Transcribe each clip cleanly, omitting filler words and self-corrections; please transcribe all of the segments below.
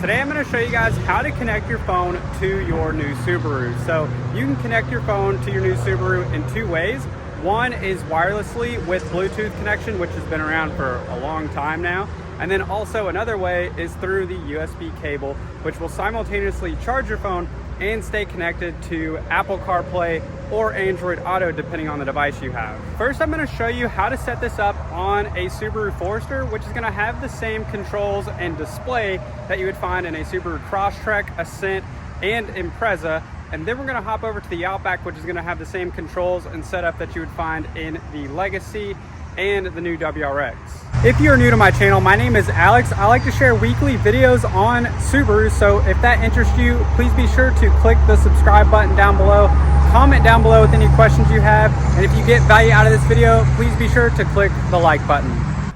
Today I'm going to show you guys how to connect your phone to your new Subaru. So you can connect your phone to your new Subaru in two ways. One is wirelessly with Bluetooth connection, which has been around for a long time now. And then also another way is through the USB cable, which will simultaneously charge your phone and stay connected to Apple Carplay or Android Auto, depending on the device you have. First, I'm going to show you how to set this up on a Subaru Forester, which is going to have the same controls and display that you would find in a Subaru Crosstrek, Ascent, and Impreza. And then we're going to hop over to the Outback, which is going to have the same controls and setup that you would find in the Legacy and the new WRX. If you're new to my channel, my name is Alex. I like to share weekly videos on Subaru, so if that interests you, please be sure to click the subscribe button down below. Comment down below with any questions you have, and if you get value out of this video, please be sure to click the like button.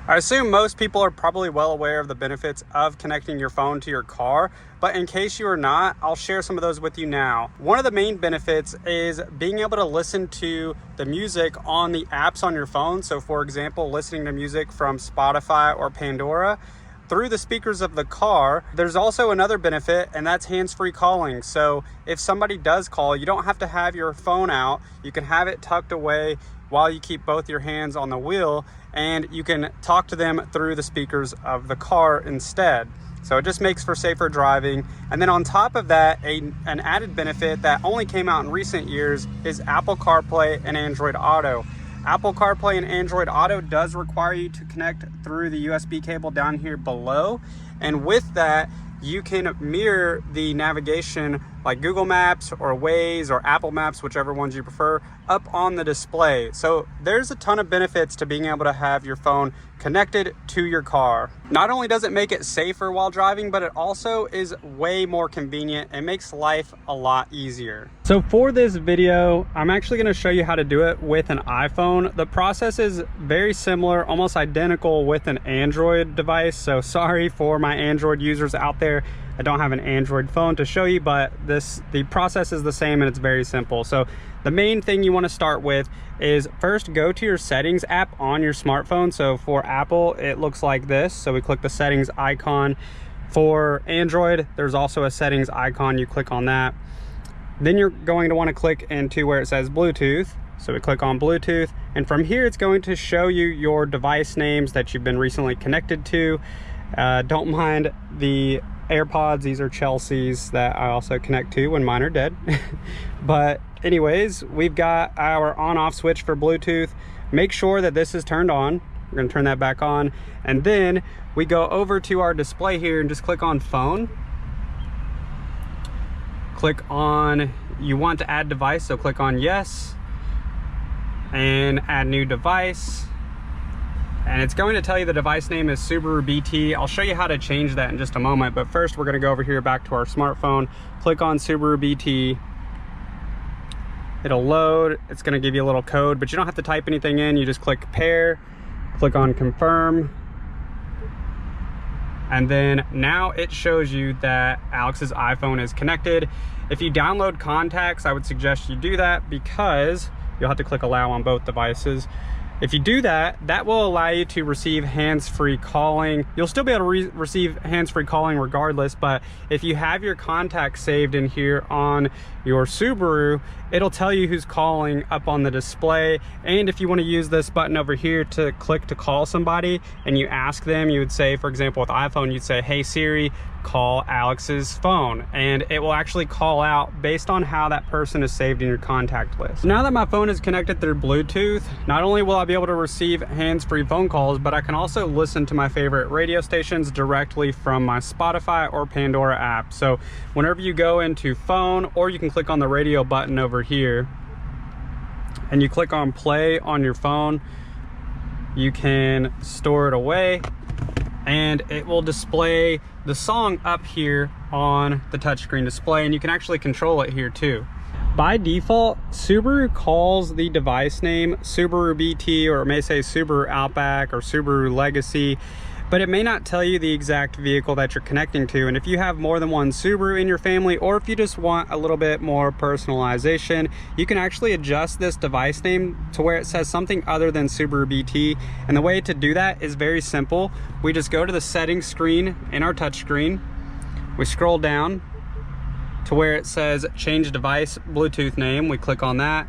I assume most people are probably well aware of the benefits of connecting your phone to your car, but in case you are not, I'll share some of those with you now. One of the main benefits is being able to listen to the music on the apps on your phone. So for example, listening to music from Spotify or Pandora through the speakers of the car. There's also another benefit, and that's hands-free calling. So if somebody does call, you don't have to have your phone out. You can have it tucked away while you keep both your hands on the wheel, and you can talk to them through the speakers of the car instead. So it just makes for safer driving. And then on top of that, an added benefit that only came out in recent years is Apple Carplay and Android Auto. Apple CarPlay and Android Auto does require you to connect through the USB cable down here below. And with that, you can mirror the navigation like Google Maps or Waze or Apple Maps, whichever ones you prefer, up on the display. So there's a ton of benefits to being able to have your phone connected to your car. Not only does it make it safer while driving, but it also is way more convenient and makes life a lot easier. So for this video, I'm actually going to show you how to do it with an iPhone. The process is very similar, almost identical with an Android device. So sorry for my Android users out there. I don't have an Android phone to show you, but the process is the same and it's very simple. So the main thing you want to start with is first go to your settings app on your smartphone. So for Apple, it looks like this. So we click the settings icon. For Android, there's also a settings icon. You click on that. Then you're going to want to click into where it says Bluetooth. So we click on Bluetooth, and from here it's going to show you your device names that you've been recently connected to. Don't mind the AirPods, these are Chelsea's that I also connect to when mine are dead. But anyways, we've got our on-off switch for Bluetooth. Make sure that this is turned on. We're going to turn that back on, and then we go over to our display here and just click on phone. Click on, you want to add device, so click on yes and add new device. And it's going to tell you the device name is Subaru BT. I'll show you how to change that in just a moment, but first we're going to go over here back to our smartphone, click on Subaru BT. It'll load, it's going to give you a little code, but you don't have to type anything in. You just click pair, click on confirm, and then now it shows you that Alex's iPhone is connected. If you download contacts, I would suggest you do that because you'll have to click allow on both devices. If you do that, that will allow you to receive hands-free calling. You'll still be able to receive hands-free calling regardless, but if you have your contacts saved in here on your Subaru, it'll tell you who's calling up on the display. And if you want to use this button over here to click to call somebody and you ask them, you would say, for example, with iPhone, you'd say, hey Siri, call Alex's phone, and it will actually call out based on how that person is saved in your contact list. Now that my phone is connected through Bluetooth, not only will I be able to receive hands-free phone calls, but I can also listen to my favorite radio stations directly from my Spotify or Pandora app. So whenever you go into phone, or you can click on the radio button over here and you click on play on your phone, you can store it away and it will display the song up here on the touchscreen display, and you can actually control it here too. By default, Subaru calls the device name Subaru BT, or it may say Subaru Outback or Subaru Legacy, but it may not tell you the exact vehicle that you're connecting to. And if you have more than one Subaru in your family, or if you just want a little bit more personalization, you can actually adjust this device name to where it says something other than Subaru BT. And the way to do that is very simple. We just go to the settings screen in our touch screen. We scroll down to where it says change device Bluetooth name. We click on that.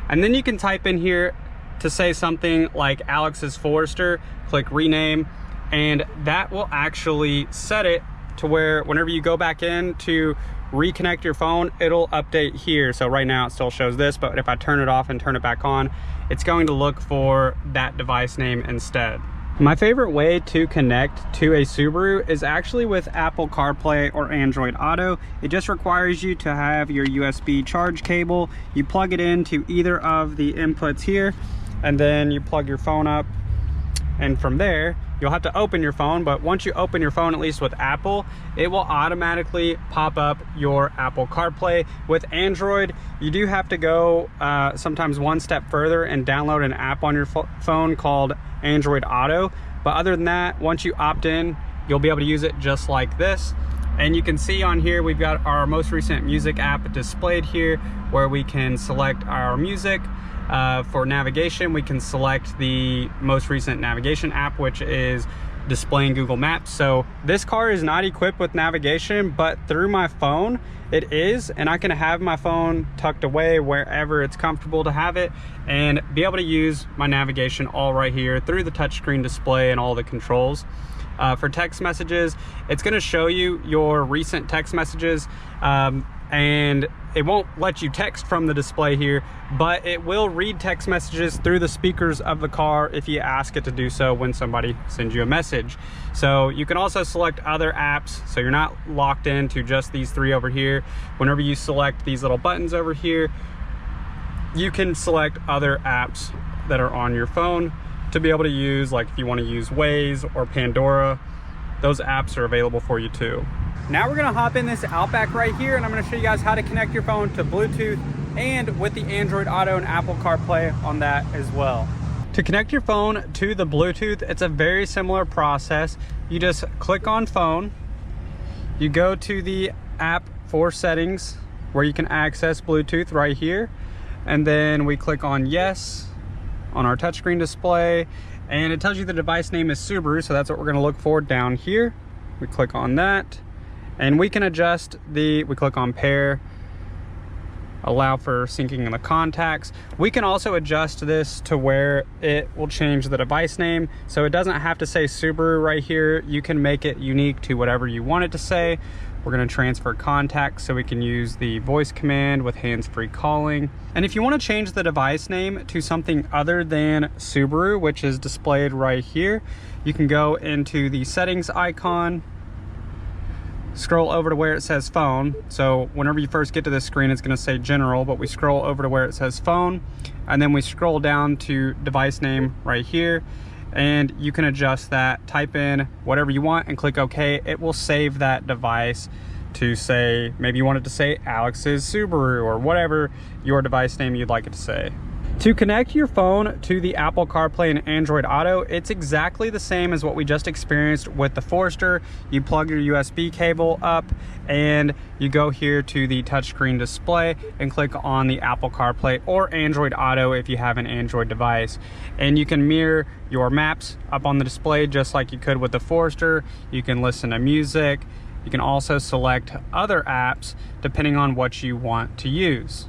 And then you can type in here to say something like Alex's Forester, click rename, and that will actually set it to where whenever you go back in to reconnect your phone, it'll update here. So right now it still shows this, but if I turn it off and turn it back on, it's going to look for that device name instead. My favorite way to connect to a Subaru is actually with Apple CarPlay or Android Auto. It just requires you to have your USB charge cable. You plug it into either of the inputs here, and then you plug your phone up, and from there you'll have to open your phone. But once you open your phone, at least with Apple, it will automatically pop up your Apple CarPlay. With Android, you do have to go sometimes one step further and download an app on your phone called Android Auto. But other than that, once you opt in, you'll be able to use it just like this. And you can see on here, we've got our most recent music app displayed here, where we can select our music. For navigation, we can select the most recent navigation app, which is displaying Google Maps. So this car is not equipped with navigation, but through my phone it is, and I can have my phone tucked away wherever it's comfortable to have it and be able to use my navigation all right here through the touchscreen display and all the controls. For text messages, it's going to show you your recent text messages, and it won't let you text from the display here, but it will read text messages through the speakers of the car if you ask it to do so when somebody sends you a message. So you can also select other apps, so you're not locked into just these three over here. Whenever you select these little buttons over here, you can select other apps that are on your phone to be able to use, like if you want to use Waze or Pandora, those apps are available for you too. Now we're gonna hop in this Outback right here, and I'm gonna show you guys how to connect your phone to Bluetooth and with the Android Auto and Apple CarPlay on that as well. To connect your phone to the Bluetooth, it's a very similar process. You just click on phone, you go to the app for settings where you can access Bluetooth right here, and then we click on yes on our touchscreen display, and it tells you the device name is Subaru, so that's what we're gonna look for down here. We click on that, and we can adjust we click on pair, allow for syncing in the contacts. We can also adjust this to where it will change the device name, so it doesn't have to say Subaru right here. You can make it unique to whatever you want it to say. We're gonna transfer contacts so we can use the voice command with hands-free calling. And if you wanna change the device name to something other than Subaru, which is displayed right here, you can go into the settings icon, scroll over to where it says phone. So whenever you first get to this screen, it's gonna say general, but we scroll over to where it says phone, and then we scroll down to device name right here, and you can adjust that, type in whatever you want and click OK. It will save that device to say, maybe you want it to say Alex's Subaru or whatever your device name you'd like it to say. To connect your phone to the Apple CarPlay and Android Auto, it's exactly the same as what we just experienced with the Forester. You plug your USB cable up and you go here to the touchscreen display and click on the Apple CarPlay or Android Auto if you have an Android device. And you can mirror your maps up on the display just like you could with the Forester. You can listen to music. You can also select other apps depending on what you want to use.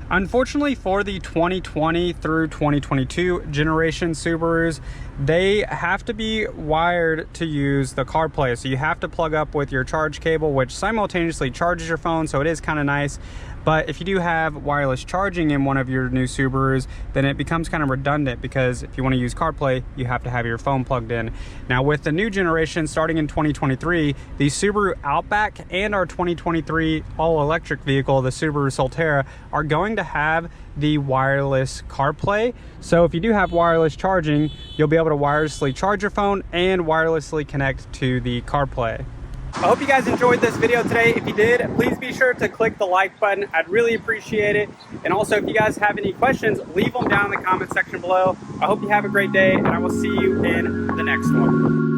Unfortunately for the 2020 through 2022 generation Subarus, they have to be wired to use the CarPlay. So you have to plug up with your charge cable, which simultaneously charges your phone, so it is kind of nice. But if you do have wireless charging in one of your new Subarus, then it becomes kind of redundant, because if you want to use CarPlay, you have to have your phone plugged in. Now with the new generation starting in 2023, the Subaru Outback and our 2023 all-electric vehicle, the Subaru Solterra, are going to have the wireless CarPlay. So if you do have wireless charging, you'll be able to wirelessly charge your phone and wirelessly connect to the CarPlay. I hope you guys enjoyed this video today. If you did, please be sure to click the like button. I'd really appreciate it. And also, if you guys have any questions, leave them down in the comment section below. I hope you have a great day, and I will see you in the next one.